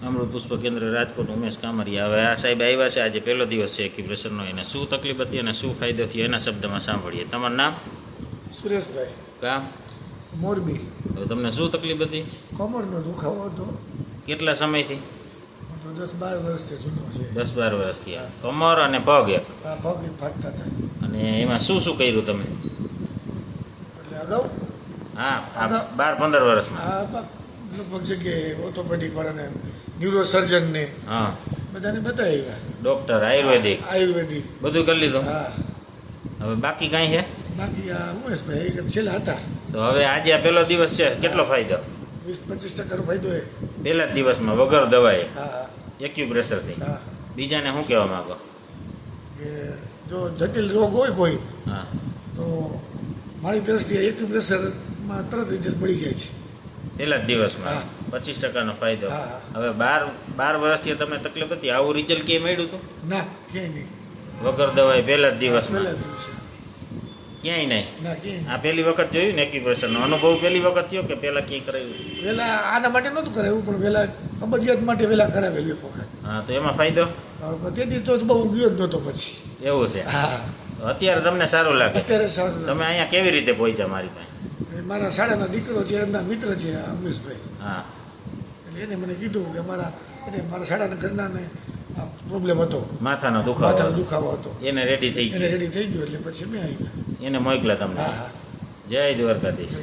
અમૃત પુષ્પ કેન્દ્ર રાજકોટ ઉમેશ કામરિયા. હવે આ સાહેબ આવ્યા છે, આજે પહેલો દિવસ છે એક્યુપ્રેશરનો. એને શું તકલીફ હતી અને શું ફાયદો થયો એના શબ્દમાં સાંભળીએ. તમારું નામ? સુરેશભાઈ, કામ? મોરબી. હવે તમને શું તકલીફ હતી? કમરનો દુખાવો હતો. કેટલા સમયથી? તો 10-12 વર્ષથી જૂનો છે. 10-12 વર્ષથી. કમર અને પગ એક? આ પગ ફાટતા હતા. અને એમાં શું શું કર્યું તમે? એટલે અગાઉ હા, 12-15 વર્ષમાં? આ લગભગ જગ્યાએ ઓર્થોપેડિક વાળાને, ન્યુરોસર્જનને હા, બધાને બતાવ્યા. ડૉક્ટર આયુર્વેદિક આયુર્વેદિક બધું કરી લીધું? હા. હવે બાકી કાંઈ છે? બાકી આ ઉમેશભાઈ એક છેલ્લા હતા. તો હવે આજે આ પહેલો દિવસ છે, કેટલો ફાયદો? 20-25% ફાયદો એ. પહેલા જ દિવસમાં વગર દવાએ હા એક્યુપ્રેશરથી? હા. બીજાને શું કહેવા માંગો? કે જો જટિલ રોગ હોય કોઈ, હા, તો મારી દ્રષ્ટિએ એક્યુપ્રેશરમાં તરત રિઝલ્ટ મળી જાય છે. પહેલા જ દિવસમાં હા. 25%નો ફાયદો. હા. હવે 12 વર્ષથી તમને તકલીફ હતી, આવું રિઝલ્ટ ક્યાંય મળ્યું હતું? ના, ક્યાંય નહીં. વગર દવાએ પહેલા જ દિવસમાં? પહેલા દિવસે ક્યાંય નહીં? ના, ક્યાંય આ પહેલી વખત જોયું ને એક્યુપ્રેશરનો અનુભવ? પહેલી વખત થયો કે પહેલાં ક્યાંય કરાવ્યું? વહેલા આના માટે નહોતું કરાવ્યું, પણ વહેલા કબજિયાત માટે વહેલા કરાવેલું એક વખત. હા, તો એમાં ફાયદો? તેથી તો બહુ ગયો જ નહોતો પછી. એવું છે? હા. તો અત્યારે તમને સારું લાગે? અત્યારે સારું. તમે અહીંયા કેવી રીતે પહોંચ્યા મારી પાસે? મારા શાળાનો દીકરો છે, એમના મિત્ર છે આ ઉમેશભાઈ. હા, એટલે એને મને કીધું કે મારા શાળાના ઘરનાને આ પ્રોબ્લેમ હતો, માથાનો માથાનો દુખાવો દુખાવો હતો. એને રેડી થઈ એને ગયું? રેડી થઈ ગયો એટલે પછી મેં આવી ગયા. એને મોકલા તમને? હા હા. જય દ્વારકાધીશ.